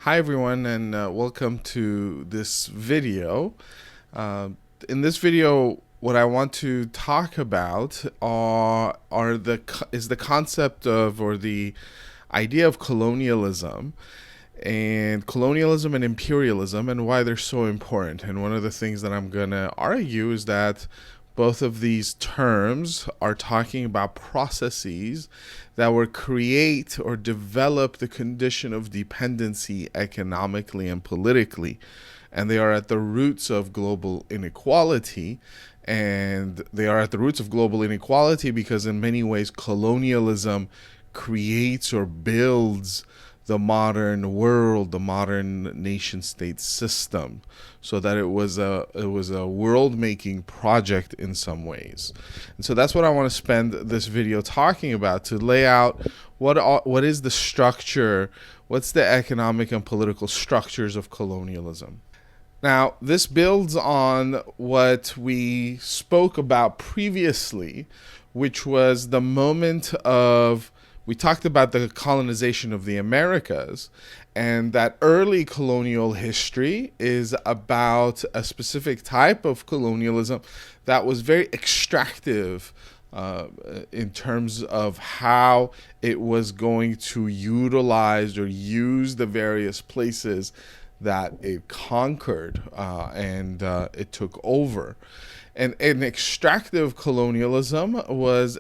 Hi everyone, and welcome to this video. Uh, in this video, what I want to talk about is the concept of, or the idea of colonialism, and imperialism, and why they're so important. And one of the things that I'm gonna argue is that both of these terms are talking about processes that will create or develop the condition of dependency economically and politically. And they are at the roots of global inequality. And they are at the roots of global inequality because, in many ways, colonialism creates or builds the modern world, the modern nation state system, so that it was a world making project in some ways. And so that's what I want to spend this video talking about, to lay out what is the structure, what's the economic and political structures of colonialism. Now, this builds on what we spoke about previously, which was the moment of, we talked about the colonization of the Americas, and that early colonial history is about a specific type of colonialism that was very extractive in terms of how it was going to utilize or use the various places that it conquered and it took over. And an extractive colonialism was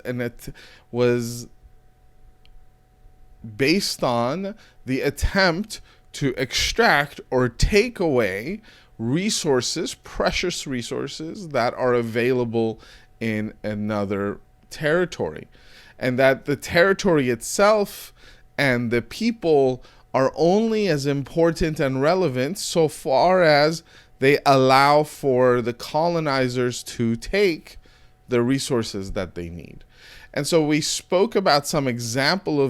based on the attempt to extract or take away resources, precious resources that are available in another territory. And that the territory itself and the people are only as important and relevant so far as they allow for the colonizers to take the resources that they need. And so we spoke about some examples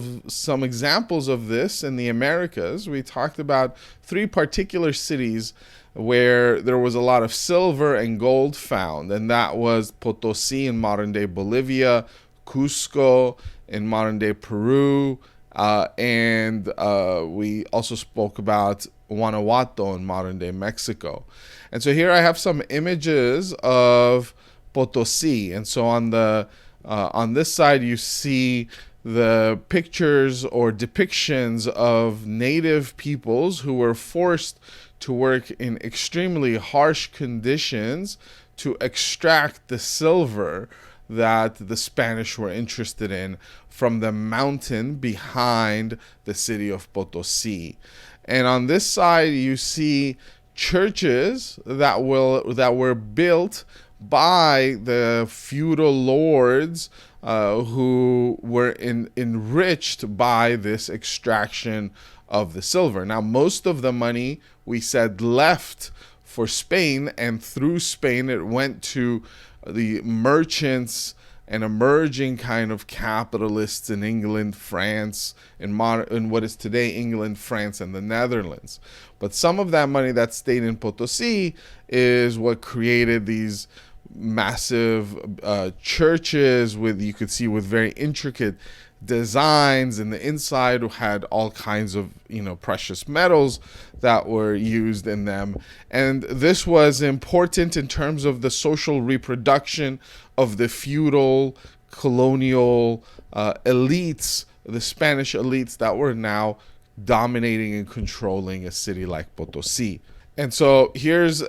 of this in the Americas. We talked about three particular cities where there was a lot of silver and gold found, and that was Potosi in modern-day Bolivia, Cusco in modern-day Peru, and we also spoke about Guanajuato in modern-day Mexico. And so here I have some images of Potosi. And so on this side, you see the pictures or depictions of native peoples who were forced to work in extremely harsh conditions to extract the silver that the Spanish were interested in from the mountain behind the city of Potosi. And on this side, you see churches that were built by the feudal lords who were enriched by this extraction of the silver. Now, most of the money, we said, left for Spain, and through Spain it went to the merchants and emerging kind of capitalists in England, France, in what is today England, France, and the Netherlands. But some of that money that stayed in Potosi is what created these massive churches you could see with very intricate designs, and the inside had all kinds of precious metals that were used in them. And this was important in terms of the social reproduction of the feudal colonial elites, the Spanish elites that were now dominating and controlling a city like Potosi. And so this is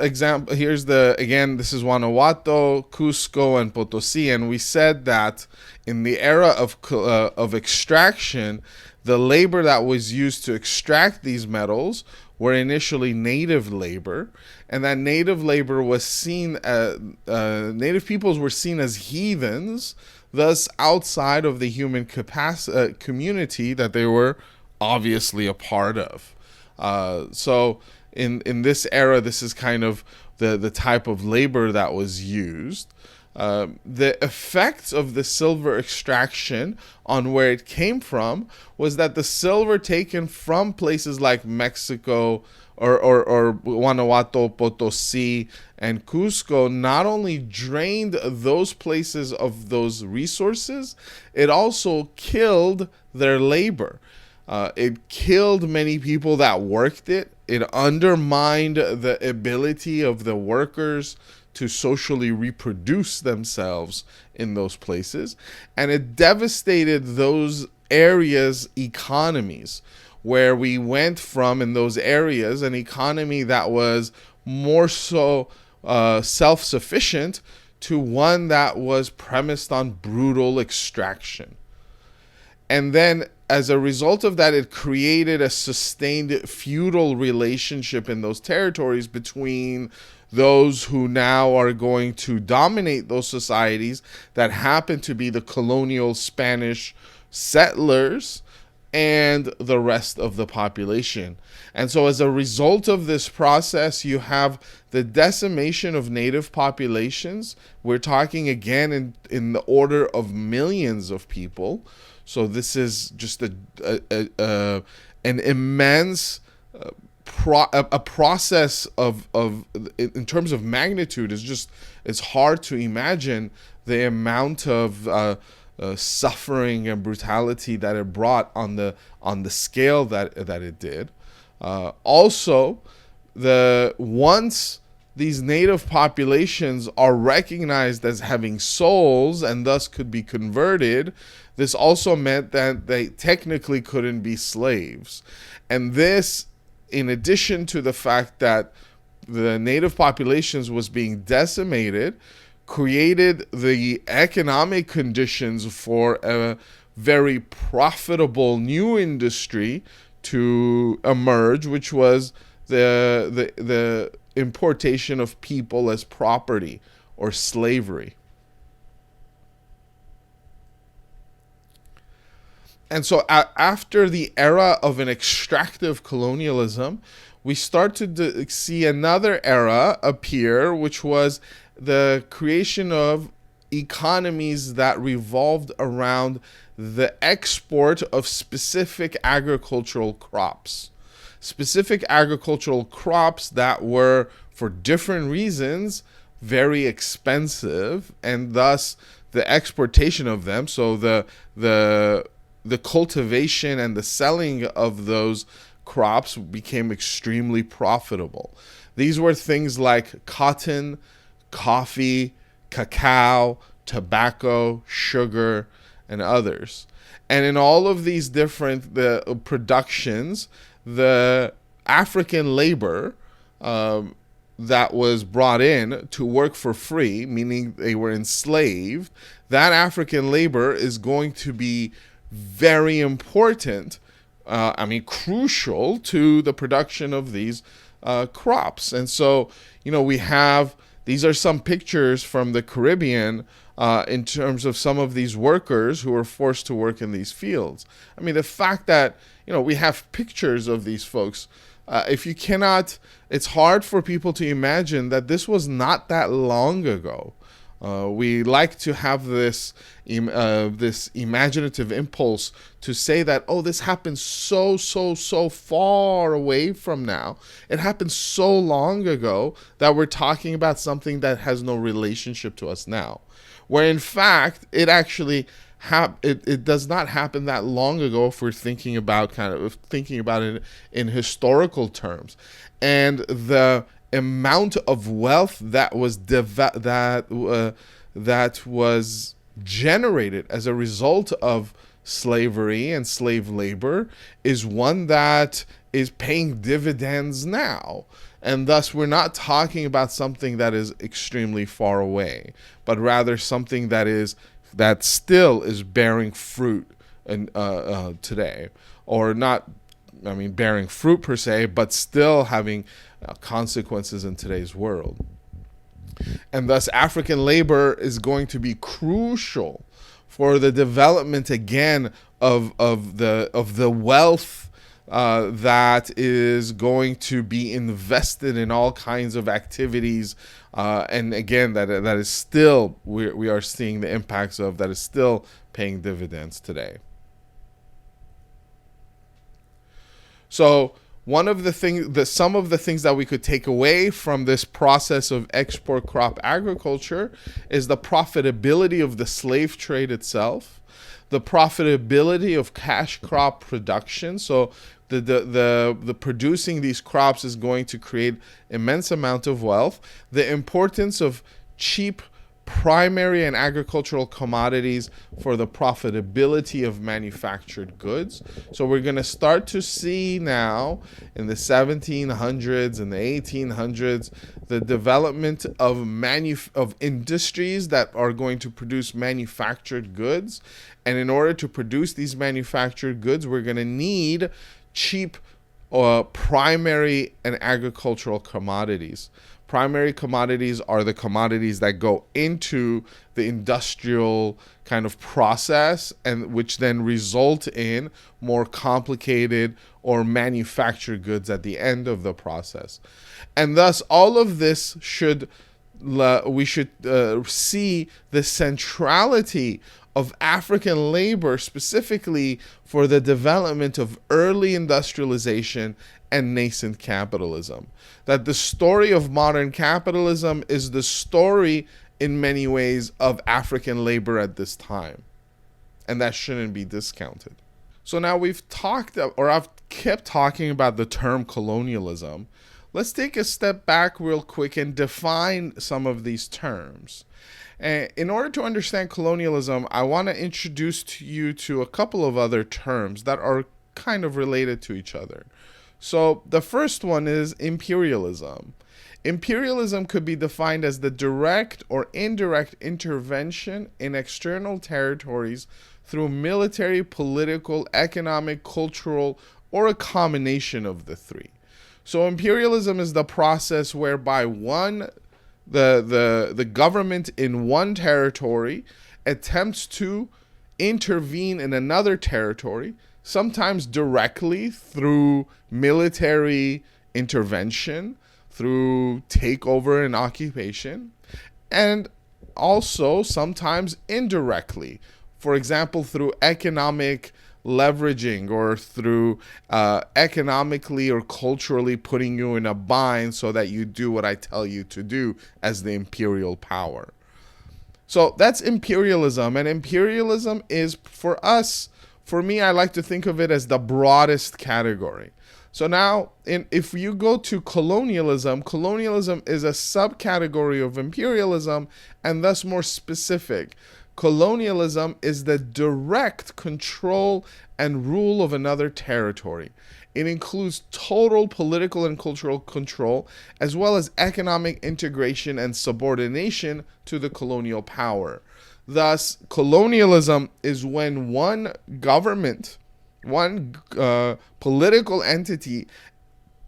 Guanajuato, Cusco, and Potosi. And we said that in the era of extraction, the labor that was used to extract these metals were initially native labor, and that native labor was seen native peoples were seen as heathens, thus outside of the human community that they were obviously a part of. So in this era, this is kind of the type of labor that was used. The effects of the silver extraction on where it came from was that the silver taken from places like Mexico or Guanajuato, Potosi, and Cusco not only drained those places of those resources, it also killed their labor. It killed many people that worked it. It undermined the ability of the workers to socially reproduce themselves in those places. And it devastated those areas' economies, where we went from, in those areas, an economy that was more so self-sufficient to one that was premised on brutal extraction. And then as a result of that, it created a sustained feudal relationship in those territories between those who now are going to dominate those societies that happen to be the colonial Spanish settlers and the rest of the population. And so as a result of this process, you have the decimation of native populations. We're talking again in the order of millions of people. So this is just an immense a process of in terms of magnitude. It's hard to imagine the amount of suffering and brutality that it brought on the scale that it did. Also, once these native populations are recognized as having souls and thus could be converted, this also meant that they technically couldn't be slaves. And this, in addition to the fact that the native populations was being decimated, created the economic conditions for a very profitable new industry to emerge, which was the importation of people as property, or slavery. And so after the era of an extractive colonialism, we start to see another era appear, which was the creation of economies that revolved around the export of specific agricultural crops. Specific agricultural crops that were, for different reasons, very expensive, and thus the exportation of them, so the cultivation and the selling of those crops became extremely profitable. These were things like cotton, coffee, cacao, tobacco, sugar, and others. And in all of these different productions, the African labor that was brought in to work for free, meaning they were enslaved, that African labor is going to be very important, crucial to the production of these crops. And so, we have, these are some pictures from the Caribbean in terms of some of these workers who were forced to work in these fields. I mean, the fact that, we have pictures of these folks, if you cannot, it's hard for people to imagine that this was not that long ago. We like to have this imaginative impulse to say that, oh, this happened so far away from now. It happened so long ago that we're talking about something that has no relationship to us now. Where in fact, it actually it does not happen that long ago if we're thinking about it in historical terms. And the amount of wealth that was that was generated as a result of slavery and slave labor is one that is paying dividends now. And thus we're not talking about something that is extremely far away, but rather something that still is bearing fruit today, or not, bearing fruit per se, but still having consequences in today's world. And thus African labor is going to be crucial for the development again of the wealth that is going to be invested in all kinds of activities, and again that is still, we are seeing the impacts of, that is still paying dividends today. So some of the things that we could take away from this process of export crop agriculture is the profitability of the slave trade itself, the profitability of cash crop production. So the producing these crops is going to create immense amount of wealth. The importance of cheap primary and agricultural commodities for the profitability of manufactured goods. So we're going to start to see now in the 1700s and the 1800s the development of industries that are going to produce manufactured goods. And in order to produce these manufactured goods, we're going to need cheap primary and agricultural commodities. Primary commodities are the commodities that go into the industrial kind of process, and which then result in more complicated or manufactured goods at the end of the process. And thus all of this we should see the centrality of African labor, specifically for the development of early industrialization and nascent capitalism. That the story of modern capitalism is the story, in many ways, of African labor at this time. And that shouldn't be discounted. So now I've kept talking about the term colonialism. Let's take a step back real quick and define some of these terms. In order to understand colonialism, I want to introduce you to a couple of other terms that are kind of related to each other. So the first one is imperialism. Imperialism could be defined as the direct or indirect intervention in external territories through military, political, economic, cultural, or a combination of the three. So imperialism is the process whereby the government in one territory attempts to intervene in another territory, sometimes directly through military intervention, through takeover and occupation, and also sometimes indirectly, for example, through economic leveraging or through economically or culturally putting you in a bind so that you do what I tell you to do as the imperial power. So that's imperialism. And imperialism is, for me, I like to think of it as the broadest category. So now, if you go to colonialism, colonialism is a subcategory of imperialism and thus more specific. Colonialism is the direct control and rule of another territory. It includes total political and cultural control, as well as economic integration and subordination to the colonial power. Thus, colonialism is when one government, one political entity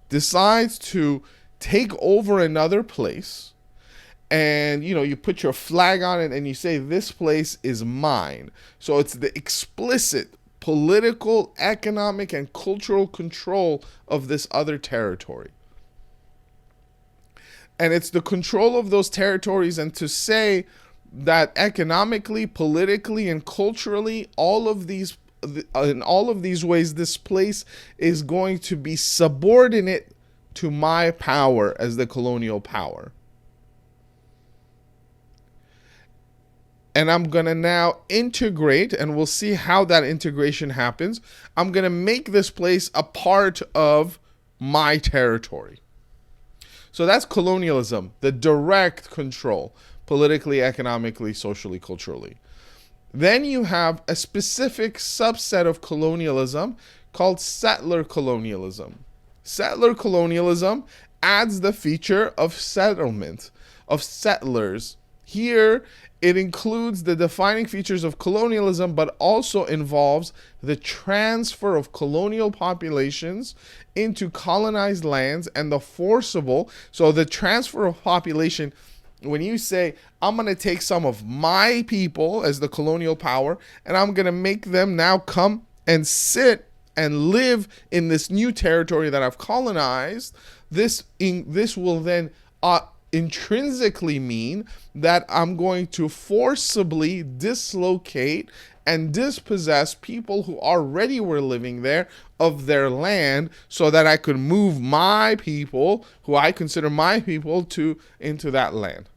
decides to take over another place, and you put your flag on it and you say, this place is mine. So it's the explicit political, economic, and cultural control of this other territory. And it's the control of those territories, and to say that economically, politically, and culturally, in all of these ways, this place is going to be subordinate to my power as the colonial power. And I'm going to now integrate, and we'll see how that integration happens. I'm going to make this place a part of my territory. So that's colonialism, the direct control, politically, economically, socially, culturally. Then you have a specific subset of colonialism called settler colonialism. Settler colonialism adds the feature of settlement, of settlers. Here, it includes the defining features of colonialism, but also involves the transfer of colonial populations into colonized lands and the forcible. So the transfer of population, when you say, I'm going to take some of my people as the colonial power, and I'm going to make them now come and sit and live in this new territory that I've colonized, this will then intrinsically mean that I'm going to forcibly dislocate and dispossess people who already were living there of their land, so that I could move my people, who I consider my people, into that land.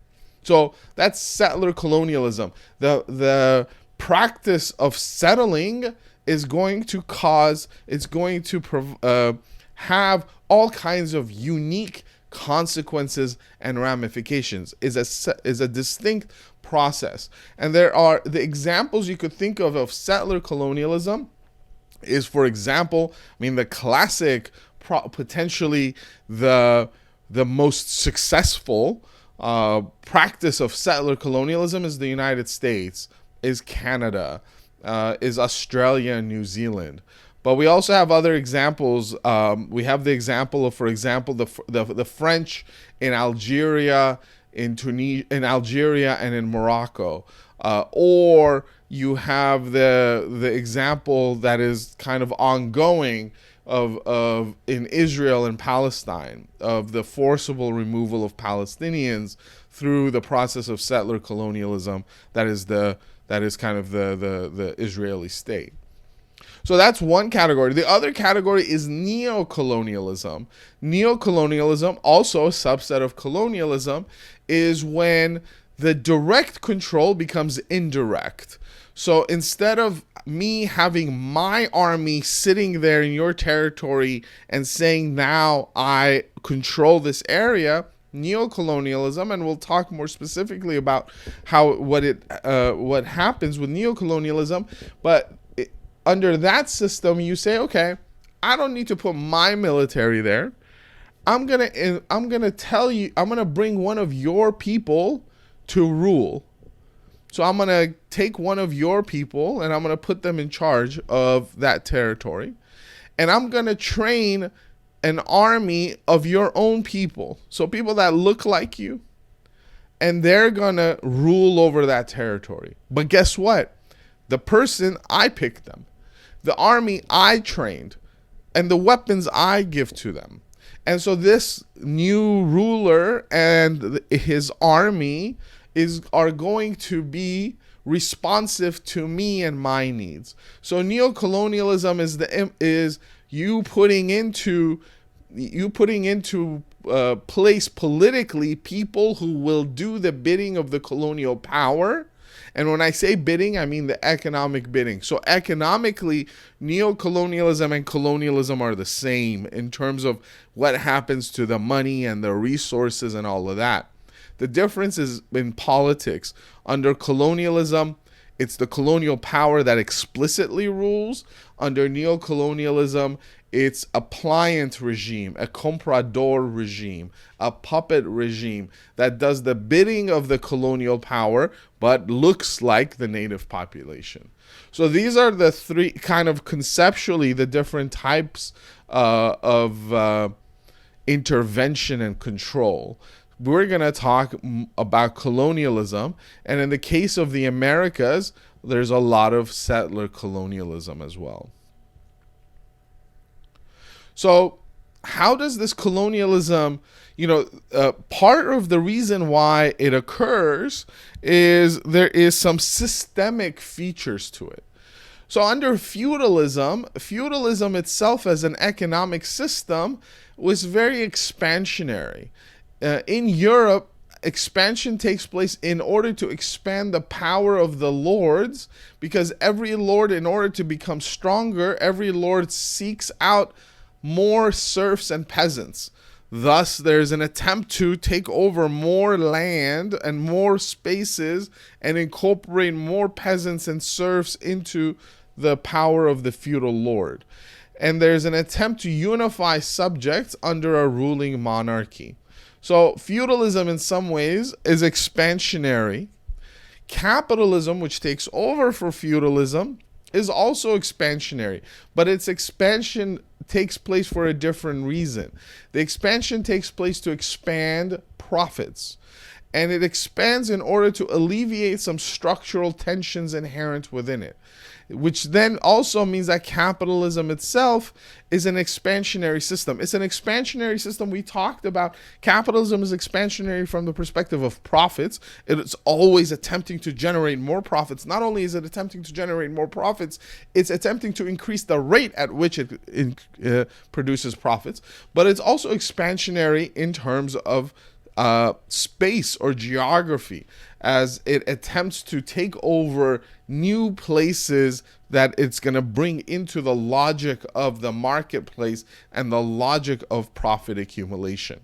So that's settler colonialism. The practice of settling is going to cause, it's going to have all kinds of unique consequences and ramifications. Is a distinct process. And there are the examples you could think of settler colonialism is, for example, the classic, potentially the most successful practice of settler colonialism is the United States, is Canada, is Australia and New Zealand. But we also have other examples. We have the example of, for example, the French in Algeria, in Tunisia, in Algeria, and in Morocco. Or you have the example that is kind of ongoing of in Israel and Palestine, of the forcible removal of Palestinians through the process of settler colonialism. That is kind of the Israeli state. So that's one category. The other category is neocolonialism. Neocolonialism, also a subset of colonialism, is when the direct control becomes indirect. So instead of me having my army sitting there in your territory and saying, now I control this area, neocolonialism, and we'll talk more specifically about what happens with neocolonialism, but under that system, you say, okay, I don't need to put my military there. I'm gonna tell you, I'm gonna bring one of your people to rule. So I'm gonna take one of your people and I'm gonna put them in charge of that territory, and I'm gonna train an army of your own people, so people that look like you, and they're gonna rule over that territory. But guess what? The person, I picked them. The army I trained, and the weapons I give to them. And so this new ruler and his army are going to be responsive to me and my needs. So neocolonialism is you putting into place politically people who will do the bidding of the colonial power. And when I say bidding, I mean the economic bidding. So economically, neocolonialism and colonialism are the same in terms of what happens to the money and the resources and all of that. The difference is in politics. Under colonialism, it's the colonial power that explicitly rules. Under neocolonialism, it's a pliant regime, a comprador regime, a puppet regime that does the bidding of the colonial power, but looks like the native population. So these are the three, kind of conceptually, the different types of intervention and control. We're going to talk about colonialism, and in the case of the Americas, there's a lot of settler colonialism as well. So how does this colonialism, part of the reason why it occurs is there is some systemic features to it. So under feudalism itself as an economic system was very expansionary. In Europe, expansion takes place in order to expand the power of the lords, because every lord, in order to become stronger, every lord seeks out more serfs and peasants. Thus, there's an attempt to take over more land and more spaces and incorporate more peasants and serfs into the power of the feudal lord. And there's an attempt to unify subjects under a ruling monarchy. So feudalism in some ways is expansionary. Capitalism, which takes over for feudalism, is also expansionary, but its expansion takes place for a different reason. The expansion takes place to expand profits, and it expands in order to alleviate some structural tensions inherent within it, which then also means that capitalism itself is an expansionary system. It's an expansionary system. We talked about capitalism is expansionary from the perspective of profits. It's always attempting to generate more profits. Not only is it attempting to generate more profits, it's attempting to increase the rate at which it produces profits, but it's also expansionary in terms of space or geography, as it attempts to take over new places that it's going to bring into the logic of the marketplace and the logic of profit accumulation.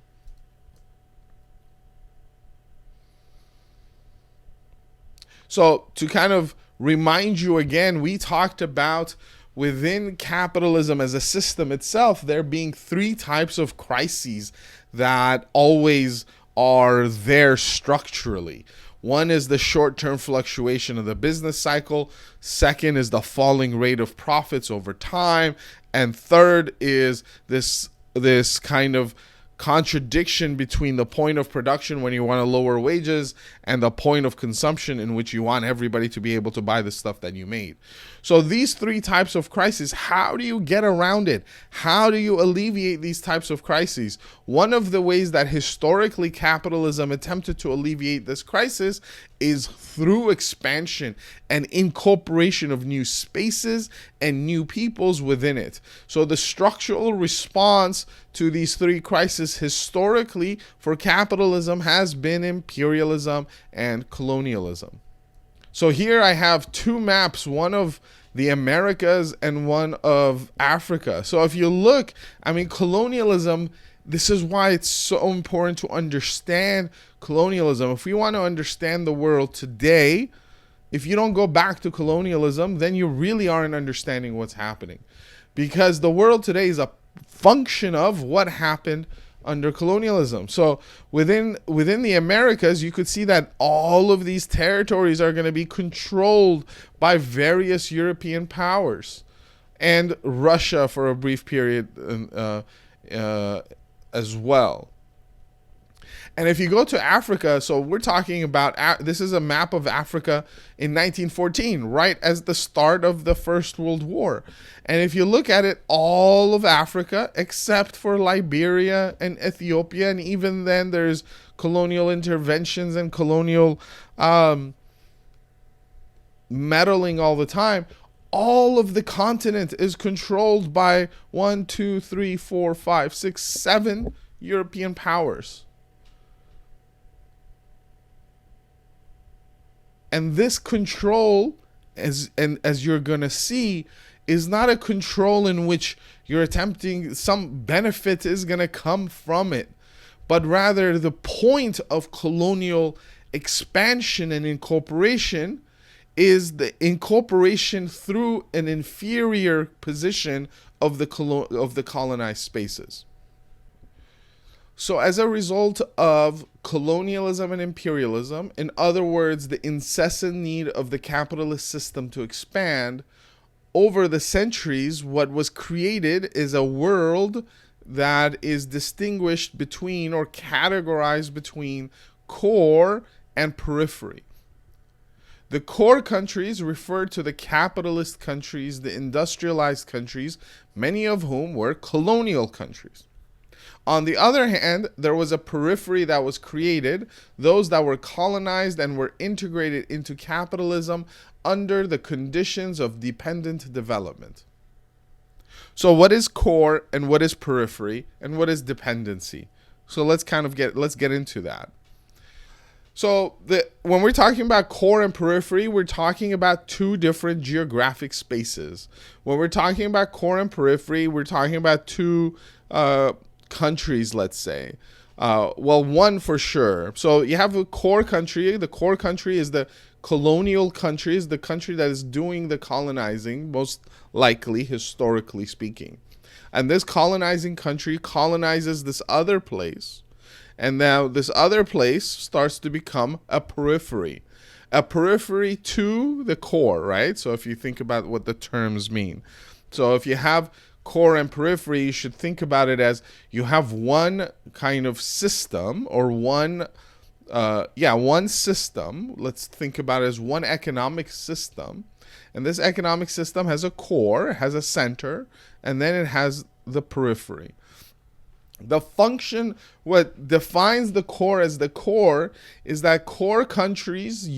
So, to kind of remind you again, we talked about within capitalism as a system itself, there being three types of crises that always are there structurally. One is the short-term fluctuation of the business cycle. Second is the falling rate of profits over time. And third is this kind of contradiction between the point of production when you want to lower wages and the point of consumption in which you want everybody to be able to buy the stuff that you made. So these three types of crises, how do you get around it? How do you alleviate these types of crises? One of the ways that historically capitalism attempted to alleviate this crisis is through expansion and incorporation of new spaces and new peoples within it. So the structural response to these three crises historically for capitalism has been imperialism and colonialism. So here I have two maps, one of the Americas and one of Africa. So if you look, colonialism, this is why it's so important to understand colonialism. If we want to understand the world today, if you don't go back to colonialism, then you really aren't understanding what's happening. Because the world today is a function of what happened under colonialism. So within the Americas, you could see that all of these territories are going to be controlled by various European powers and Russia for a brief period as well. And if you go to Africa, so we're talking about, this is a map of Africa in 1914, right as the start of the First World War. And if you look at it, all of Africa, except for Liberia and Ethiopia, and even then there's colonial interventions and colonial meddling all the time, all of the continent is controlled by 1, 2, 3, 4, 5, 6, 7 European powers. And this control, as you're going to see, is not a control in which you're attempting, some benefit is going to come from it, but rather the point of colonial expansion and incorporation is the incorporation through an inferior position of the colonized spaces. So as a result of colonialism and imperialism, in other words, the incessant need of the capitalist system to expand, over the centuries, what was created is a world that is distinguished between or categorized between core and periphery. The core countries referred to the capitalist countries, the industrialized countries, many of whom were colonial countries. On the other hand, there was a periphery that was created, those that were colonized and were integrated into capitalism under the conditions of dependent development. So what is core and what is periphery and what is dependency? So let's get into that. So when we're talking about core and periphery, we're talking about two different geographic spaces. When we're talking about core and periphery, we're talking about two countries, let's say. One for sure. So you have a core country. The core country is the colonial country, is the country that is doing the colonizing, most likely, historically speaking. And this colonizing country colonizes this other place. And now this other place starts to become a periphery to the core, right? So if you think about what the terms mean. So if you have core and periphery, you should think about it as you have one kind of system or one system. Let's think about it as one economic system. And this economic system has a core, has a center, and then it has the periphery. The function, what defines the core as the core, is that core countries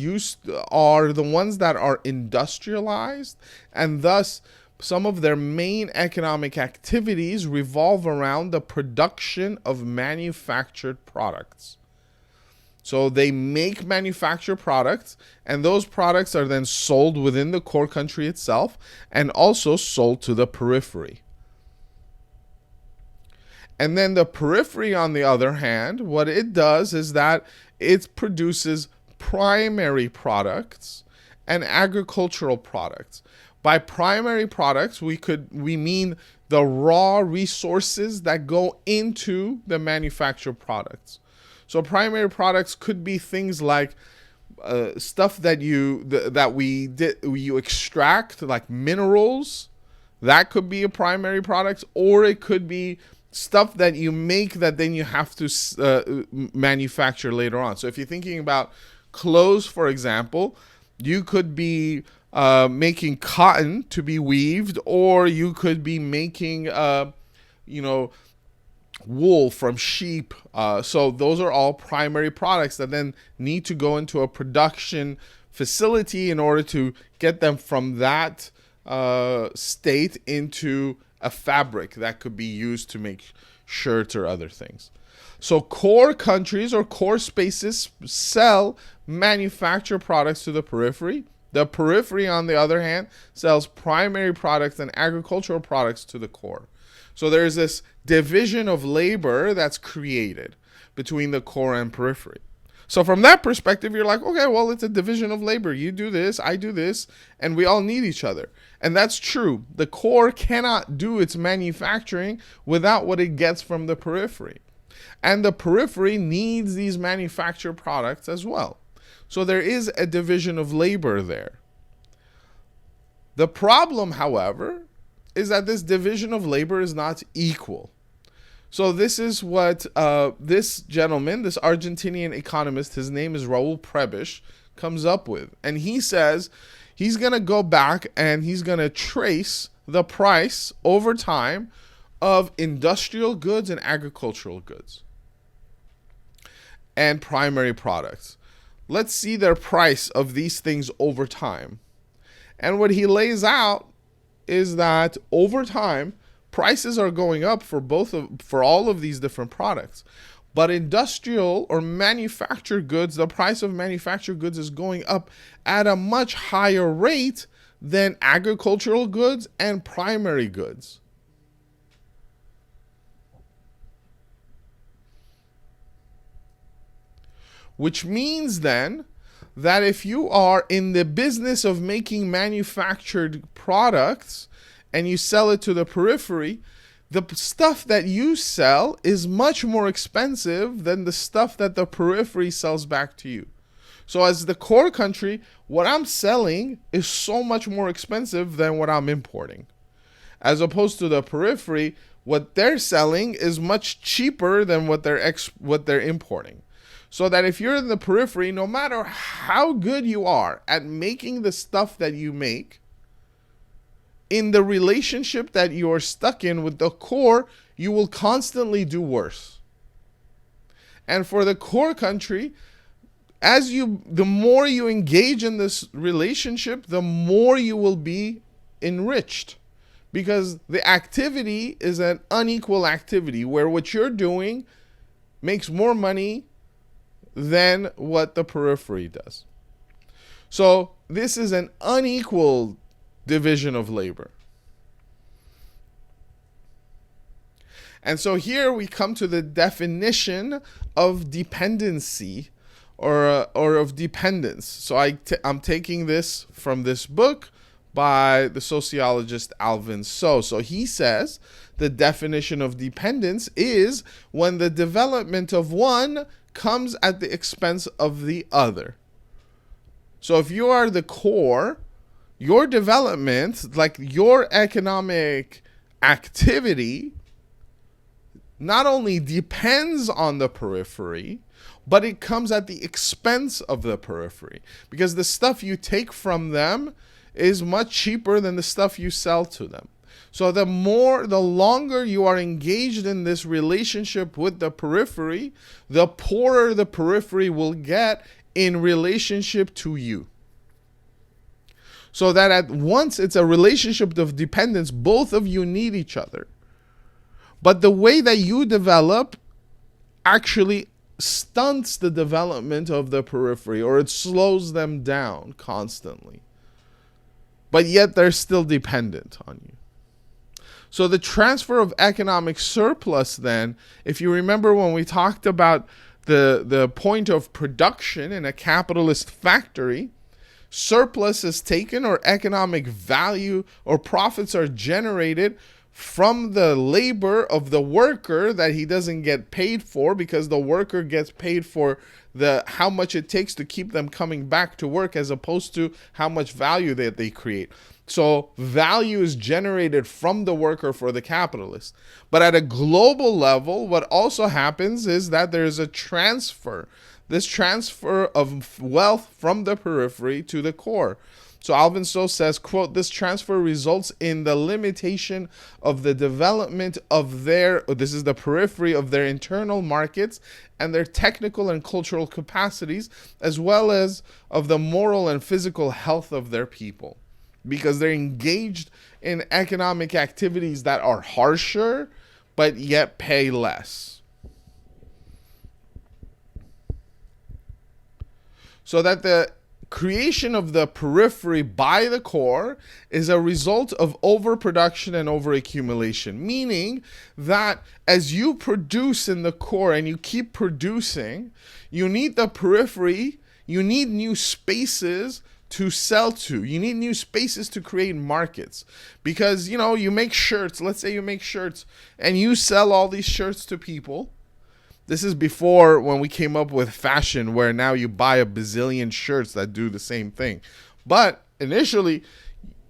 are the ones that are industrialized, and thus some of their main economic activities revolve around the production of manufactured products. So they make manufacture products, and those products are then sold within the core country itself and also sold to the periphery. And then the periphery, on the other hand, what it does is that it produces primary products and agricultural products. By primary products, we mean the raw resources that go into the manufactured products. So primary products could be things like stuff that you extract, like minerals. That could be a primary product, or it could be stuff that you make that then you have to manufacture later on. So if you're thinking about clothes, for example, you could be making cotton to be weaved, or you could be making, wool from sheep. So those are all primary products that then need to go into a production facility in order to get them from that state into a fabric that could be used to make shirts or other things. So core countries or core spaces sell manufactured products to the periphery. The periphery, on the other hand, sells primary products and agricultural products to the core. So there's this division of labor that's created between the core and periphery. So from that perspective, you're like, okay, well, it's a division of labor. You do this, I do this, and we all need each other. And that's true. The core cannot do its manufacturing without what it gets from the periphery. And the periphery needs these manufactured products as well. So there is a division of labor there. The problem, however, is that this division of labor is not equal. So this is what this gentleman, this Argentinian economist, his name is Raul Prebisch, comes up with. And he says he's going to go back and he's going to trace the price over time of industrial goods and agricultural goods and primary products. Let's see their price of these things over time. And what he lays out is that over time, prices are going up for all of these different products. But industrial or manufactured goods, the price of manufactured goods is going up at a much higher rate than agricultural goods and primary goods. Which means then that if you are in the business of making manufactured products and you sell it to the periphery, the stuff that you sell is much more expensive than the stuff that the periphery sells back to you. So as the core country, what I'm selling is so much more expensive than what I'm importing. As opposed to the periphery, what they're selling is much cheaper than what they're importing. So that if you're in the periphery, no matter how good you are at making the stuff that you make, in the relationship that you're stuck in with the core, you will constantly do worse. And for the core country, the more you engage in this relationship, the more you will be enriched. Because the activity is an unequal activity where what you're doing makes more money than what the periphery does. So this is an unequal division of labor. And so here we come to the definition of dependency or of dependence. So I'm taking this from this book by the sociologist Alvin So. So he says the definition of dependence is when the development of one comes at the expense of the other. So if you are the core, your development, like your economic activity, not only depends on the periphery, but it comes at the expense of the periphery. Because the stuff you take from them is much cheaper than the stuff you sell to them. So the longer you are engaged in this relationship with the periphery, the poorer the periphery will get in relationship to you. So that at once it's a relationship of dependence, both of you need each other. But the way that you develop actually stunts the development of the periphery, or it slows them down constantly. But yet they're still dependent on you. So the transfer of economic surplus then, if you remember when we talked about the point of production in a capitalist factory, surplus is taken, or economic value or profits are generated from the labor of the worker that he doesn't get paid for, because the worker gets paid for how much it takes to keep them coming back to work, as opposed to how much value that they create. So value is generated from the worker for the capitalist. But at a global level, what also happens is that there's a transfer. This transfer of wealth from the periphery to the core. So Alvin Stowe says, quote, this transfer results in the limitation of the development of this is the periphery of their internal markets and their technical and cultural capacities, as well as of the moral and physical health of their people. Because they're engaged in economic activities that are harsher, but yet pay less. So that the creation of the periphery by the core is a result of overproduction and overaccumulation. Meaning that as you produce in the core and you keep producing, you need the periphery, you need new spaces to sell to. You need new spaces to create markets. Because, you make shirts. Let's say you make shirts and you sell all these shirts to people. This is before when we came up with fashion, where now you buy a bazillion shirts that do the same thing. But initially,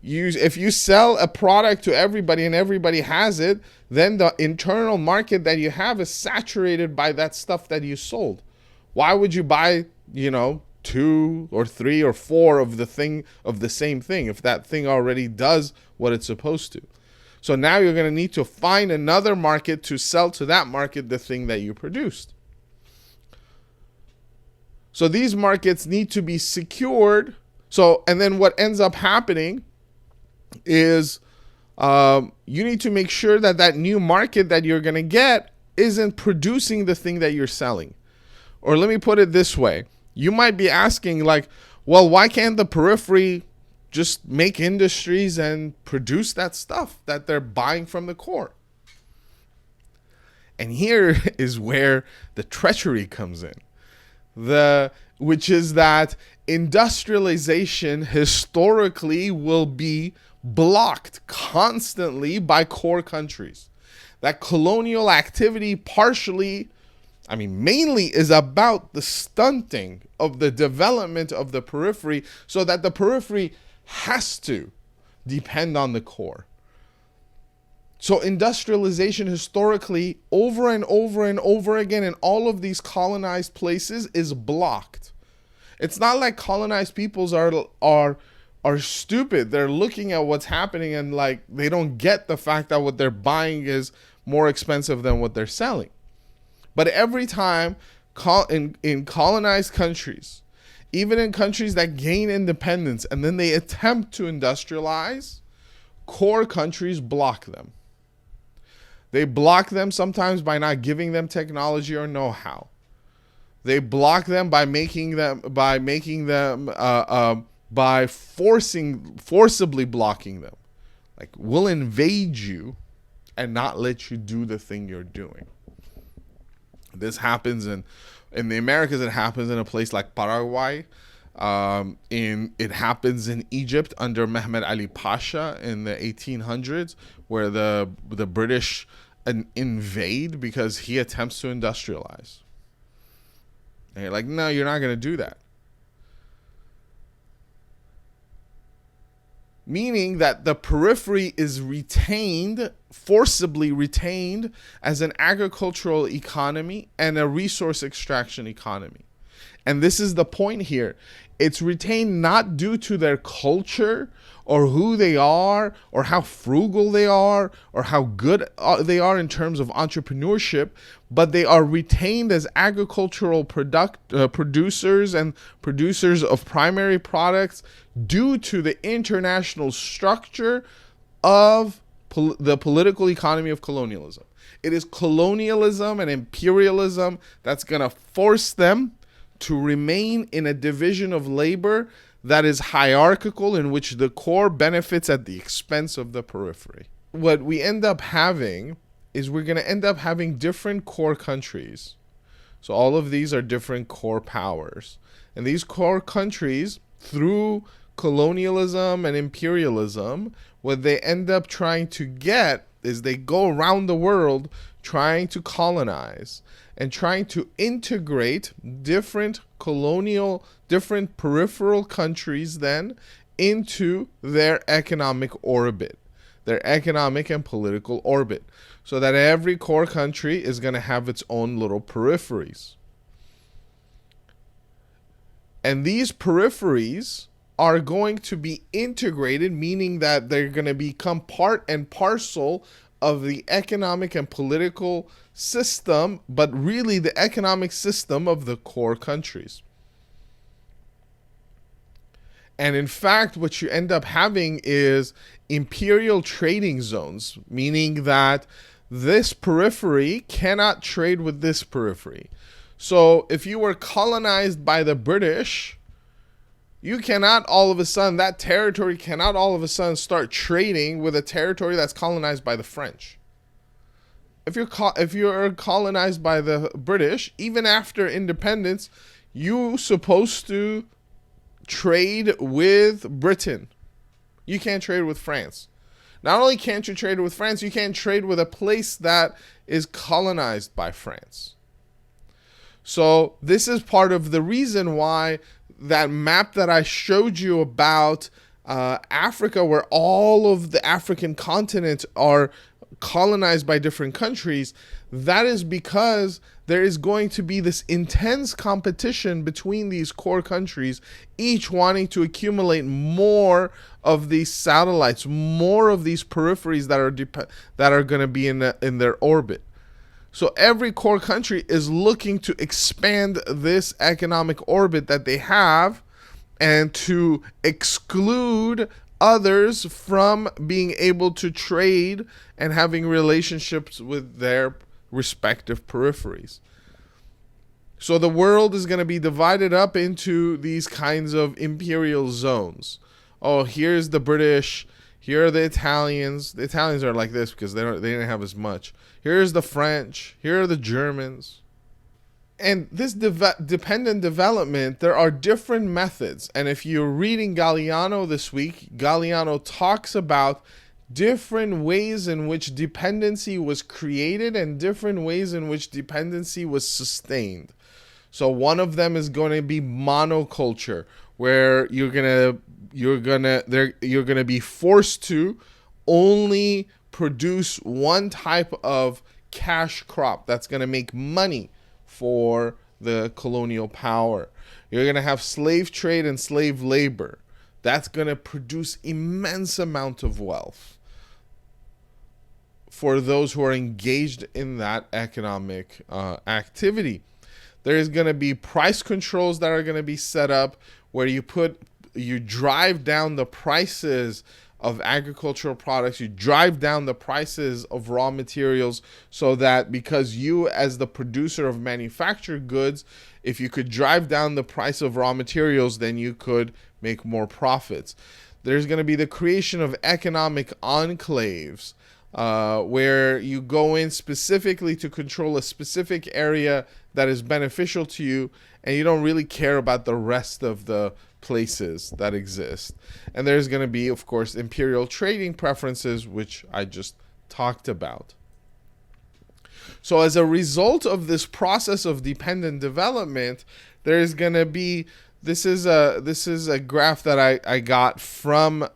if you sell a product to everybody and everybody has it, then the internal market that you have is saturated by that stuff that you sold. Why would you buy, 2 or 3 or 4 of the same thing if that thing already does what it's supposed to? So now you're going to need to find another market to sell to that market the thing that you produced. So these markets need to be secured. And then what ends up happening is you need to make sure that that new market that you're going to get isn't producing the thing that you're selling. Or let me put it this way. You might be asking, well, why can't the periphery just make industries and produce that stuff that they're buying from the core? And here is where the treachery comes in. Which is that industrialization historically will be blocked constantly by core countries. That colonial activity mainly is about the stunting of the development of the periphery, so that the periphery has to depend on the core. So industrialization historically, over and over and over again in all of these colonized places, is blocked. It's not like colonized peoples are stupid. They're looking at what's happening and they don't get the fact that what they're buying is more expensive than what they're selling. But every time in colonized countries, even in countries that gain independence and then they attempt to industrialize, core countries block them. They block them sometimes by not giving them technology or know-how. They block them by forcibly blocking them. We'll invade you and not let you do the thing you're doing. This happens in the Americas. It happens in a place like Paraguay. It happens in Egypt under Mehmed Ali Pasha in the 1800s, where the British invade because he attempts to industrialize. And you're like, no, you're not going to do that. Meaning that the periphery is forcibly retained as an agricultural economy and a resource extraction economy. And this is the point here. It's retained not due to their culture or who they are or how frugal they are or how good they are in terms of entrepreneurship, but they are retained as agricultural producers and producers of primary products due to the international structure of the political economy of colonialism. It is colonialism and imperialism that's going to force them to remain in a division of labor that is hierarchical, in which the core benefits at the expense of the periphery. What we end up having is we're going to end up having different core countries. So all of these are different core powers. And these core countries, through colonialism and imperialism, what they end up trying to get is they go around the world trying to colonize and trying to integrate different peripheral countries then into their economic orbit, their economic and political orbit, so that every core country is going to have its own little peripheries. And these peripheries are going to be integrated, meaning that they're going to become part and parcel of the economic and political system, but really the economic system of the core countries. And in fact, what you end up having is imperial trading zones, meaning that this periphery cannot trade with this periphery. So if you were colonized by the British, you cannot all of a sudden, that territory cannot all of a sudden start trading with a territory that's colonized by the French. If you're colonized by the British, even after independence, you're supposed to trade with Britain. You can't trade with France. Not only can't you trade with France, you can't trade with a place that is colonized by France. So this is part of the reason why that map that I showed you about Africa, where all of the African continents are colonized by different countries, that is because there is going to be this intense competition between these core countries, each wanting to accumulate more of these satellites, more of these peripheries that are going to be in their orbit. So every core country is looking to expand this economic orbit that they have and to exclude others from being able to trade and having relationships with their respective peripheries. So the world is going to be divided up into these kinds of imperial zones. Oh, here's the British. Here are the Italians. The Italians are like this because they didn't have as much. Here's the French. Here are the Germans. And this dependent development, there are different methods. And if you're reading Galeano this week, Galeano talks about different ways in which dependency was created and different ways in which dependency was sustained. So one of them is going to be monoculture, where you're gonna be forced to only produce one type of cash crop that's going to make money for the colonial power. You're going to have slave trade and slave labor. That's going to produce immense amount of wealth for those who are engaged in that economic activity. There is going to be price controls that are going to be set up where you drive down the prices of agricultural products, you drive down the prices of raw materials, so that because you, as the producer of manufactured goods, if you could drive down the price of raw materials, then you could make more profits. There's going to be the creation of economic enclaves, where you go in specifically to control a specific area that is beneficial to you, and you don't really care about the rest of the places that exist. And there's going to be, of course, imperial trading preferences, which I just talked about. So as a result of this process of dependent development, there's going to be, this is a graph that I got from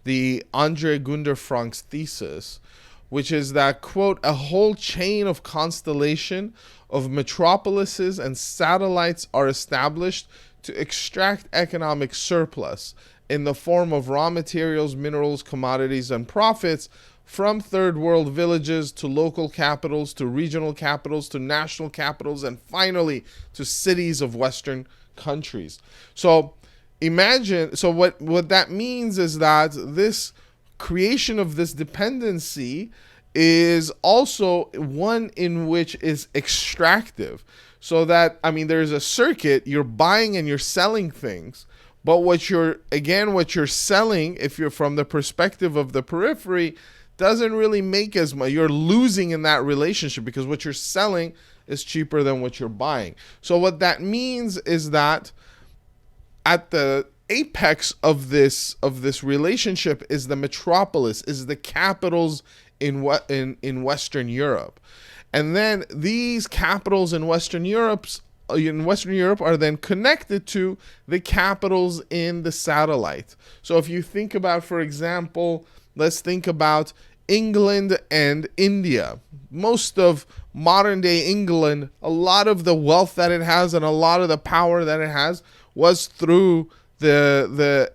the Andre Gunderfrank's thesis, which is that, quote, a whole chain of constellation of metropolises and satellites are established to extract economic surplus in the form of raw materials, minerals, commodities, and profits from third world villages to local capitals, to regional capitals, to national capitals, and finally to cities of Western countries. So imagine, so what that means is that this creation of this dependency is also one in which is extractive. So that, I mean, there's a circuit, you're buying and you're selling things, but what you're selling, if you're from the perspective of the periphery, doesn't really make as much. You're losing in that relationship because what you're selling is cheaper than what you're buying. So what that means is that at the apex of this relationship is the metropolis, is the capitals in Western Europe. And then these capitals in Western Europe are then connected to the capitals in the satellite. So if you think about, for example, let's think about England and India. Most of modern day England, a lot of the wealth that it has and a lot of the power that it has was through the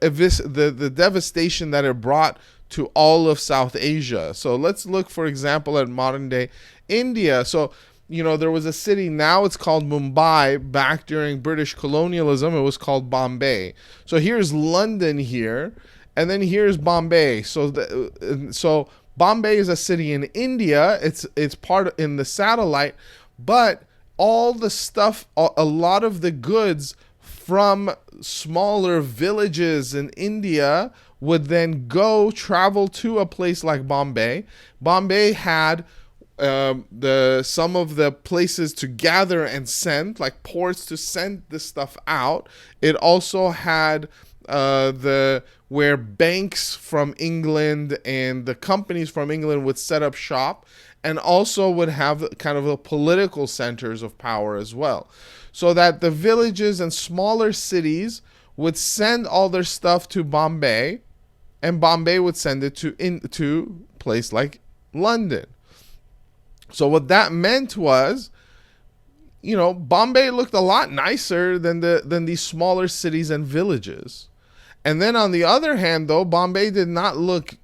devastation that it brought to all of South Asia. So let's look, for example, at modern day India. So, there was a city, now it's called Mumbai. Back during British colonialism, it was called Bombay. So here's London here, and then here's Bombay. So Bombay is a city in India. It's part in the satellite, but all the stuff, a lot of the goods from smaller villages in India would then travel to a place like Bombay. Bombay had some of the places to gather and send, like ports to send this stuff out. It also had where banks from England and the companies from England would set up shop, and also would have kind of the political centers of power as well. So that the villages and smaller cities would send all their stuff to Bombay, and Bombay would send it to a place like London. So what that meant was, Bombay looked a lot nicer than these smaller cities and villages. And then on the other hand, though, Bombay did not look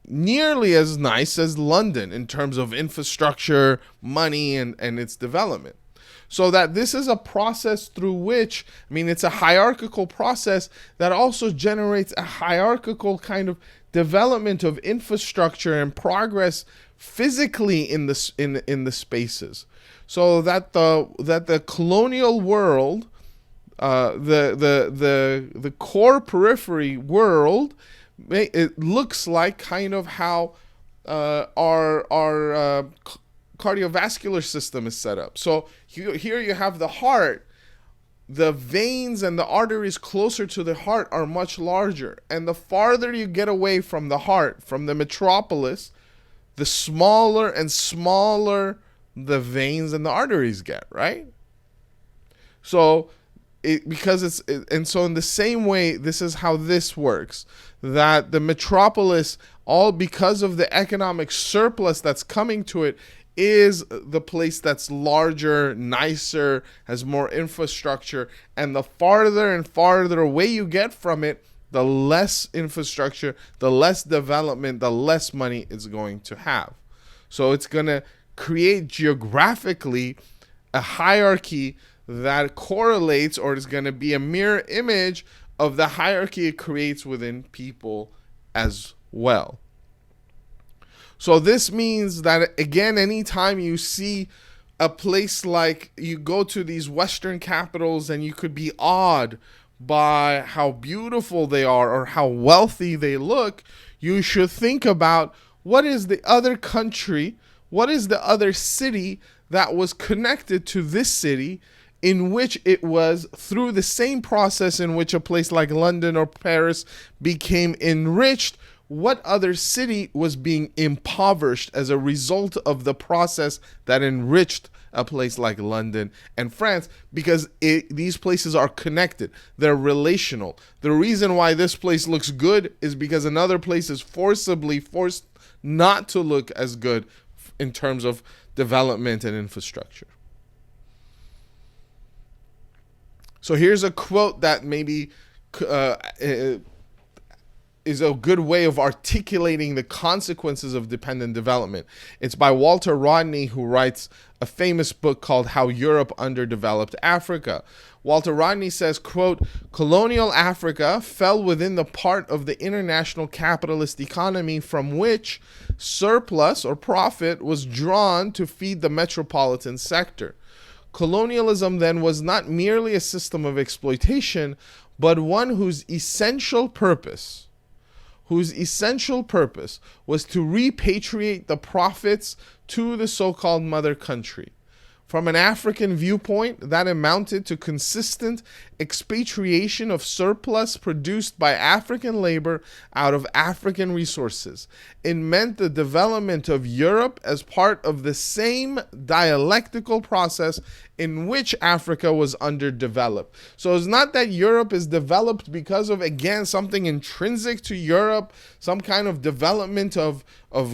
nearly as nice as London in terms of infrastructure, money, and its development. So that this is a process through which, it's a hierarchical process that also generates a hierarchical kind of development of infrastructure and progress physically in the spaces. So that the colonial world, the core periphery world, it looks like kind of how our cardiovascular system is set up. So here you have the heart. The veins and the arteries closer to the heart are much larger. And the farther you get away from the heart, from the metropolis, the smaller and smaller the veins and the arteries get, right? So so in the same way, this is how this works. That the metropolis, all because of the economic surplus that's coming to it, is the place that's larger, nicer, has more infrastructure, and the farther and farther away you get from it, the less infrastructure, the less development, the less money it's going to have. So it's going to create geographically a hierarchy that correlates, or is going to be a mirror image of the hierarchy it creates within people as well. So this means that, again, anytime you see a place like, you go to these Western capitals and you could be awed by how beautiful they are or how wealthy they look, you should think about, what is the other country, what is the other city that was connected to this city, in which it was through the same process in which a place like London or Paris became enriched. What other city was being impoverished as a result of the process that enriched a place like London and France? Because these places are connected. They're relational. The reason why this place looks good is because another place is forced not to look as good in terms of development and infrastructure. So here's a quote that maybe is a good way of articulating the consequences of dependent development. It's by Walter Rodney, who writes a famous book called How Europe Underdeveloped Africa. Walter Rodney says, quote, colonial Africa fell within the part of the international capitalist economy from which surplus or profit was drawn to feed the metropolitan sector. Colonialism then was not merely a system of exploitation, but one whose essential purpose was to repatriate the profits to the so-called mother country. From an African viewpoint, that amounted to consistent expatriation of surplus produced by African labor out of African resources. It meant the development of Europe as part of the same dialectical process in which Africa was underdeveloped. So it's not that Europe is developed because of, again, something intrinsic to Europe, some kind of development of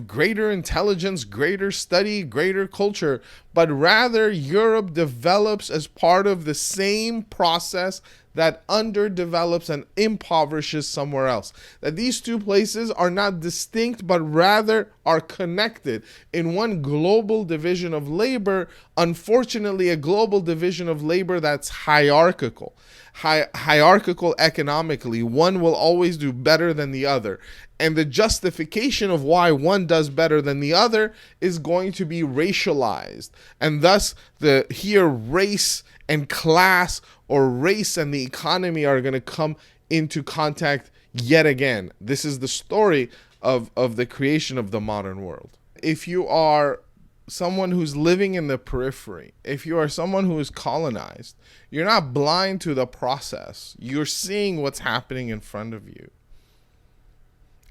greater intelligence, greater study, greater culture, but rather Europe develops as part of the same process that underdevelops and impoverishes somewhere else. That these two places are not distinct, but rather are connected in one global division of labor, unfortunately a global division of labor that's hierarchical. Hierarchical economically, one will always do better than the other. And the justification of why one does better than the other is going to be racialized. And thus, here race and class, or race and the economy, are going to come into contact yet again. This is the story of the creation of the modern world. If you are someone who's living in the periphery, if you are someone who is colonized, you're not blind to the process. You're seeing what's happening in front of you.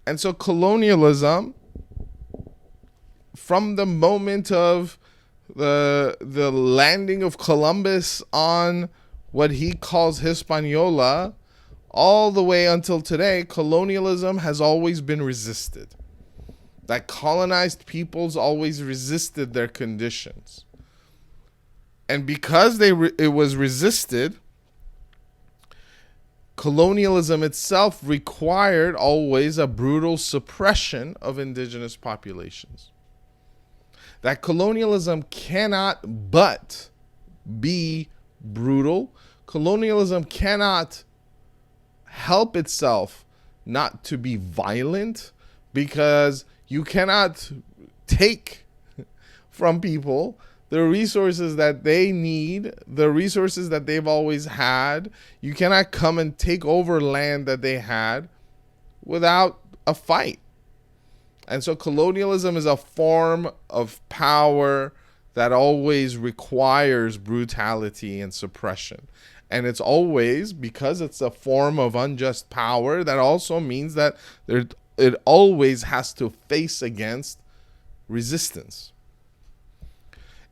And so colonialism, from the moment of the landing of Columbus on what he calls Hispaniola, all the way until today, colonialism has always been resisted. That colonized peoples always resisted their conditions. And because it was resisted, colonialism itself required always a brutal suppression of indigenous populations. That colonialism cannot but be brutal. Colonialism cannot help itself not to be violent, because you cannot take from people the resources that they need, the resources that they've always had. You cannot come and take over land that they had without a fight. And so colonialism is a form of power that always requires brutality and suppression. And it's always, because it's a form of unjust power, that also means that it always has to face against resistance.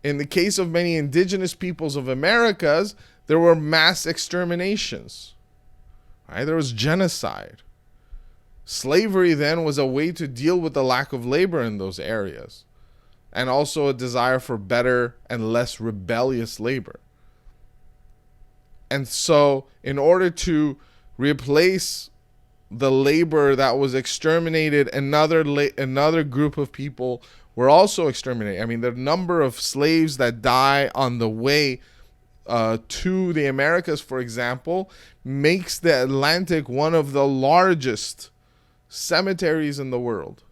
In the case of many indigenous peoples of Americas, there were mass exterminations. Right? There was genocide. Slavery then was a way to deal with the lack of labor in those areas, and also a desire for better and less rebellious labor. And so in order to replace the labor that was exterminated, another group of people were also exterminated. I mean, the number of slaves that die on the way to the Americas, for example, makes the Atlantic one of the largest cemeteries in the world.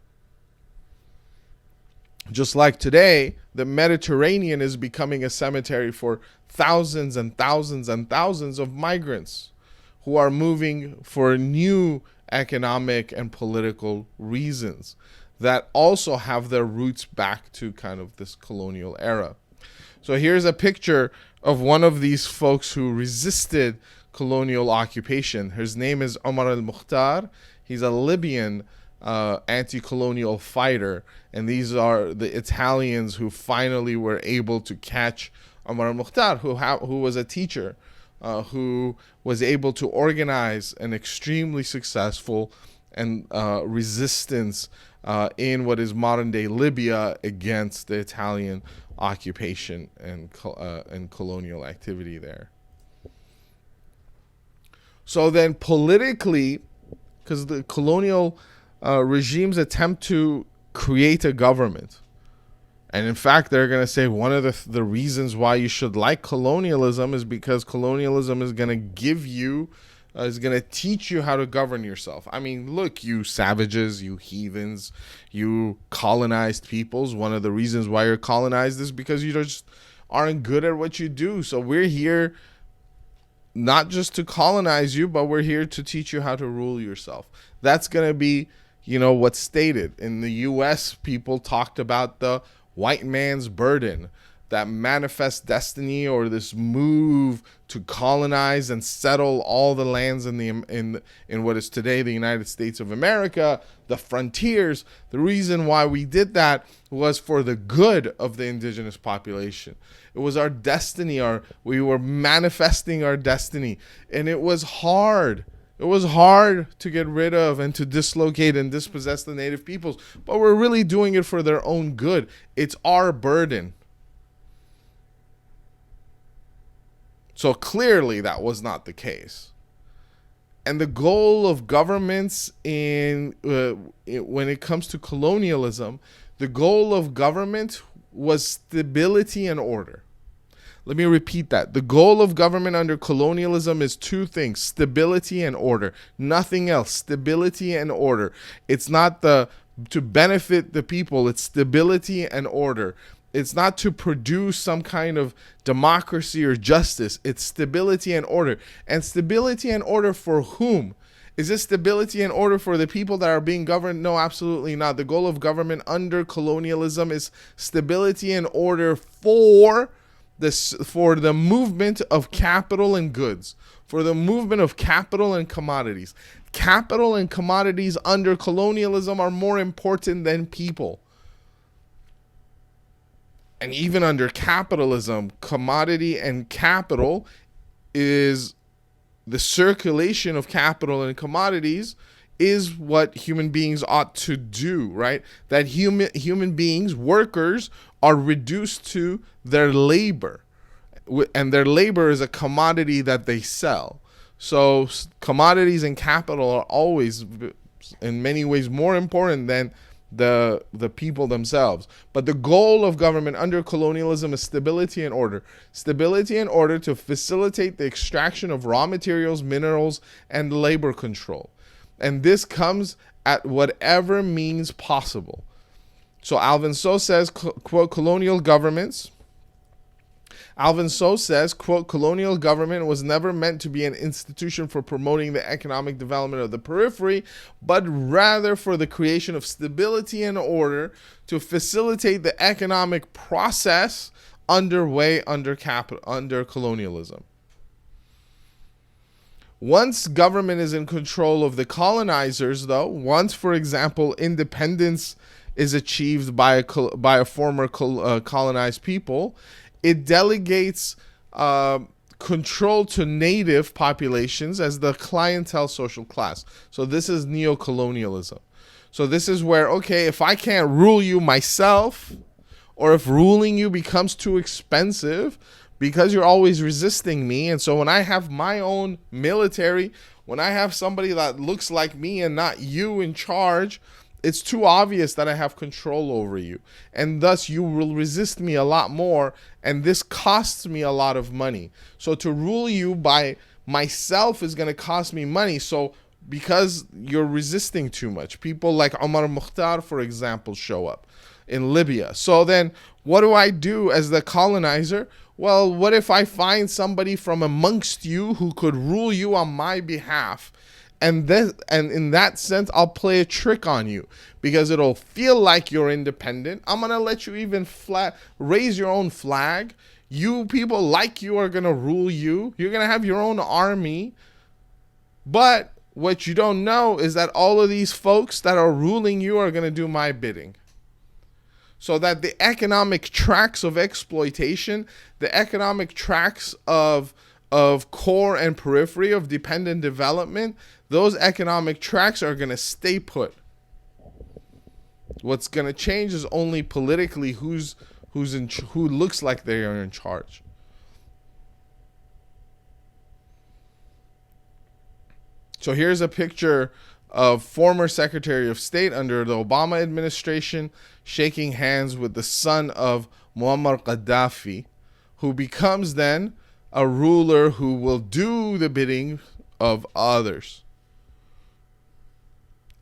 Just like today, the Mediterranean is becoming a cemetery for thousands and thousands and thousands of migrants who are moving for new economic and political reasons that also have their roots back to kind of this colonial era. So here's a picture of one of these folks who resisted colonial occupation. His name is Omar al-Mukhtar. He's a Libyan anti-colonial fighter, and these are the Italians who finally were able to catch Omar al-Mukhtar, who was a teacher, who was able to organize an extremely successful and resistance in what is modern-day Libya against the Italian occupation and colonial activity there. So then politically, because the colonial regimes attempt to create a government. And in fact, they're going to say one of the reasons why you should like colonialism is because colonialism is going to give you, is going to teach you how to govern yourself. I mean, look, you savages, you heathens, you colonized peoples. One of the reasons why you're colonized is because you just aren't good at what you do. So we're here not just to colonize you, but we're here to teach you how to rule yourself. That's going to be, what's stated. In the U.S., people talked about the white man's burden, that manifest destiny, or this move to colonize and settle all the lands in what is today the United States of America, the frontiers. The reason why we did that was for the good of the indigenous population. It was our destiny. We were manifesting our destiny, and it was hard. It was hard to get rid of and to dislocate and dispossess the native peoples, but we're really doing it for their own good. It's our burden. So clearly that was not the case. And the goal of governments when it comes to colonialism, the goal of government was stability and order. Let me repeat that. The goal of government under colonialism is two things: stability and order. Nothing else. Stability and order. It's not to benefit the people. It's stability and order. It's not to produce some kind of democracy or justice. It's stability and order. And stability and order for whom? Is this stability and order for the people that are being governed? No, absolutely not. The goal of government under colonialism is stability and order for the movement of capital and goods, for the movement of capital and commodities. Capital and commodities under colonialism are more important than people. And even under capitalism, commodity and capital is the circulation of capital and commodities is what human beings ought to do, right? That human beings, workers, are reduced to their labor. And their labor is a commodity that they sell. So commodities and capital are always, in many ways, more important than the people themselves. But the goal of government under colonialism is stability and order. Stability and order to facilitate the extraction of raw materials, minerals, and labor control. And this comes at whatever means possible. So Alvin So says, quote, colonial governments. Alvin So says, quote, colonial government was never meant to be an institution for promoting the economic development of the periphery, but rather for the creation of stability and order to facilitate the economic process underway under colonialism. Once government is in control of the colonizers, though, once, for example, independence is achieved by a former colonized people, it delegates control to native populations as the clientele social class. So this is neocolonialism. So this is where, okay, if I can't rule you myself, or if ruling you becomes too expensive because you're always resisting me, and so when I have my own military, when I have somebody that looks like me and not you in charge, it's too obvious that I have control over you. And thus you will resist me a lot more, and this costs me a lot of money. So to rule you by myself is going to cost me money. So because you're resisting too much, people like Omar Mukhtar, for example, show up in Libya. So then what do I do as the colonizer? Well, what if I find somebody from amongst you who could rule you on my behalf? And in that sense, I'll play a trick on you because it'll feel like you're independent. I'm going to let you even raise your own flag. You people like you are going to rule you. You're going to have your own army. But what you don't know is that all of these folks that are ruling you are going to do my bidding. So that the economic tracks of exploitation, the economic tracks of core and periphery of dependent development, those economic tracks are going to stay put. What's going to change is only politically who looks like they are in charge. So here's a picture of former Secretary of State under the Obama administration shaking hands with the son of Muammar Gaddafi, who becomes then a ruler who will do the bidding of others.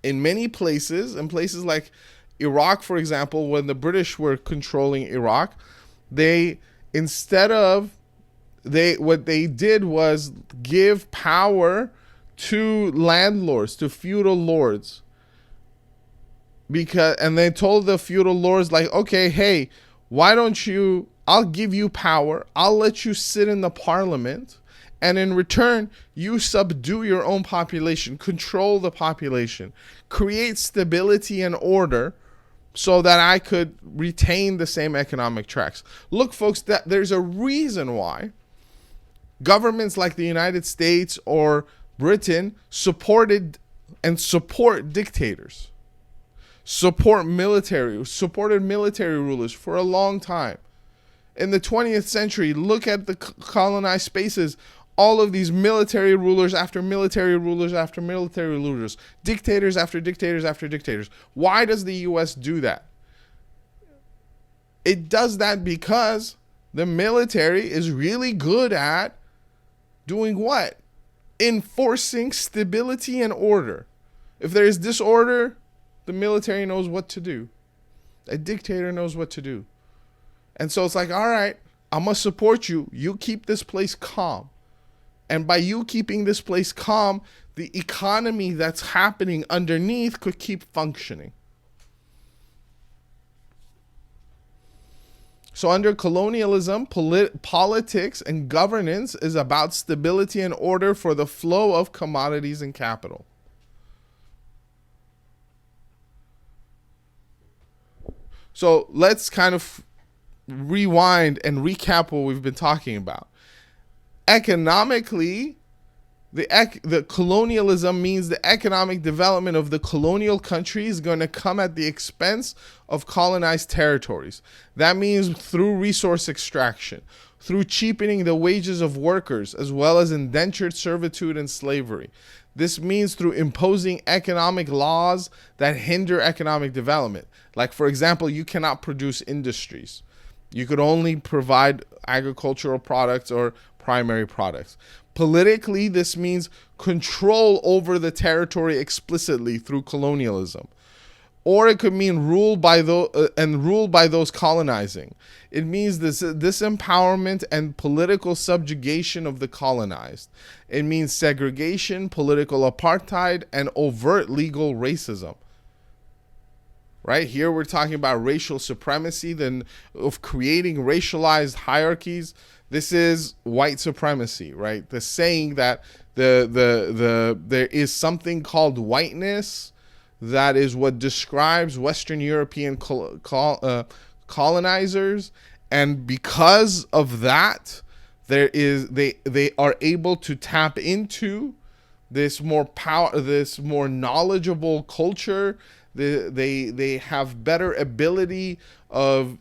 In many places, in places like Iraq, for example, when the British were controlling Iraq, what they did was give power to landlords, to feudal lords. And they told the feudal lords, like, okay, hey, why don't you, I'll give you power, I'll let you sit in the parliament, and in return, you subdue your own population, control the population, create stability and order so that I could retain the same economic tracks. Look, folks, that there's a reason why governments like the United States or Britain supported and support dictators, supported military rulers for a long time. In the 20th century, look at the colonized spaces, all of these military rulers after military rulers after military rulers, dictators after dictators after dictators. Why does the US do that? It does that because the military is really good at doing what? Enforcing stability and order. If there is disorder, the military knows what to do. A dictator knows what to do. And so it's like, all right, I'm going to support you. You keep this place calm. And by you keeping this place calm, the economy that's happening underneath could keep functioning. So under colonialism, politics and governance is about stability and order for the flow of commodities and capital. So let's kind of rewind and recap what we've been talking about. Economically, the colonialism means the economic development of the colonial country is going to come at the expense of colonized territories. That means through resource extraction, through cheapening the wages of workers, as well as indentured servitude and slavery. This means through imposing economic laws that hinder economic development. Like, for example, you cannot produce industries. You could only provide agricultural products or primary products. Politically, this means control over the territory explicitly through colonialism. Or it could mean rule by those colonizing. It means this disempowerment and political subjugation of the colonized. It means segregation, political apartheid, and overt legal racism. Right here, we're talking about racial supremacy, then of creating racialized hierarchies. This is white supremacy, right? The saying that there is something called whiteness that is what describes Western European colonizers, and because of that, they are able to tap into this more knowledgeable culture. They have better ability of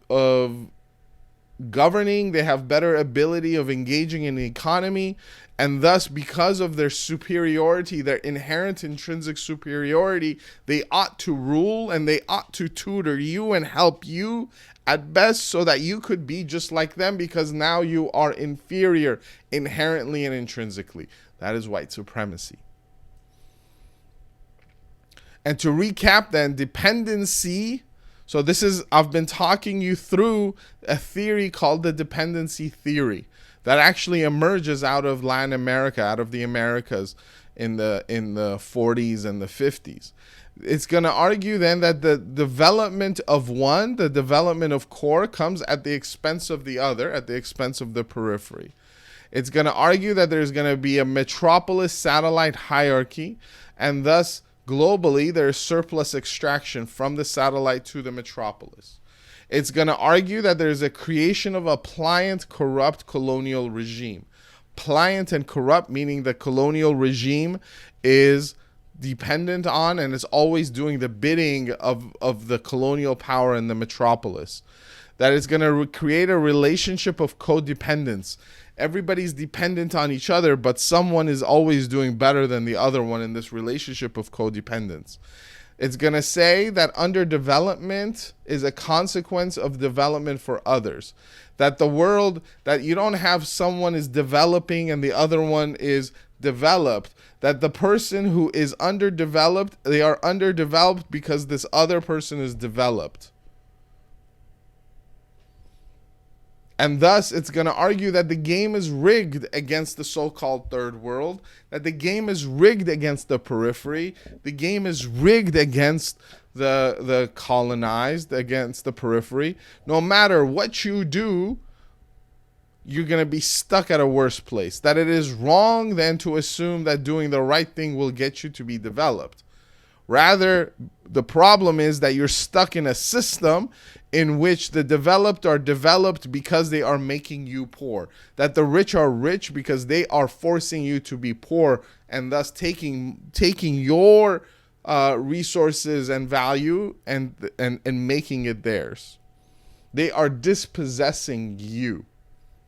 governing, they have better ability of engaging in the economy, and thus, because of their superiority, their inherent intrinsic superiority, they ought to rule and they ought to tutor you and help you at best so that you could be just like them, because now you are inferior inherently and intrinsically. That is white supremacy. And to recap then, dependency. So I've been talking you through a theory called the dependency theory that actually emerges out of Latin America, out of the Americas in the 40s and the 50s. It's going to argue then that the development of one, the development of core, comes at the expense of the other, at the expense of the periphery. It's going to argue that there's going to be a metropolis satellite hierarchy, and thus globally, there is surplus extraction from the satellite to the metropolis. It's going to argue that there's a creation of a pliant, corrupt colonial regime. Pliant and corrupt, meaning the colonial regime is dependent on and is always doing the bidding of the colonial power in the metropolis. That is going to create a relationship of codependence. everybody's dependent on each other, but someone is always doing better than the other one in this relationship of codependence. It's going to say that underdevelopment is a consequence of development for others. That the world, that you don't have someone is developing and the other one is developed. That the person who is underdeveloped, they are underdeveloped because this other person is developed. And thus, it's going to argue that the game is rigged against the so-called third world, that the game is rigged against the periphery, the game is rigged against the colonized, against the periphery. No matter what you do, you're going to be stuck at a worse place. That it is wrong then to assume that doing the right thing will get you to be developed. Rather, the problem is that you're stuck in a system in which the developed are developed because they are making you poor. That the rich are rich because they are forcing you to be poor and thus taking your resources and value and making it theirs. They are dispossessing you,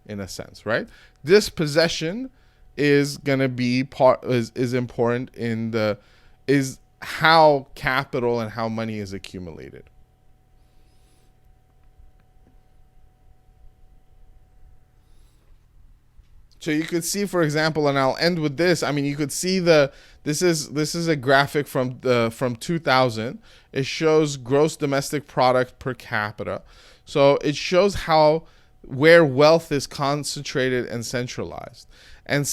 in a sense, right? Dispossession is gonna be is important in is how capital and how money is accumulated. So you could see, for example, and I'll end with this. I mean, you could see this is a graphic from 2000. It shows gross domestic product per capita. So it shows where wealth is concentrated and centralized. And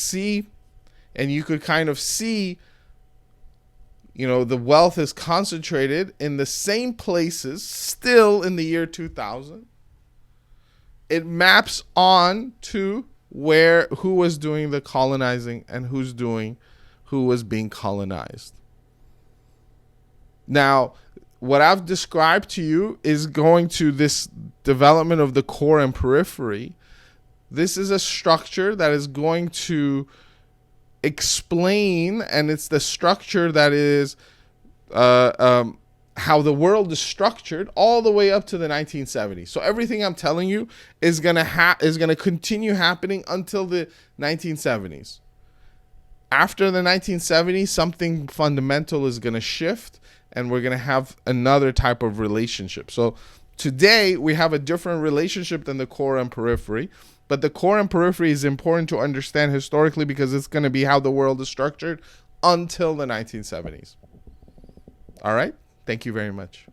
you could kind of see, the wealth is concentrated in the same places still in the year 2000. It maps on to who was doing the colonizing and who was being colonized. Now, what I've described to you is going to this development of the core and periphery. This is a structure that is going to explain, and it's the structure that is how the world is structured all the way up to the 1970s. So everything I'm telling you is gonna continue happening until the 1970s. After the 1970s, something fundamental is gonna shift, and we're gonna have another type of relationship. So today we have a different relationship than the core and periphery, but the core and periphery is important to understand historically because it's gonna be how the world is structured until the 1970s. All right? Thank you very much.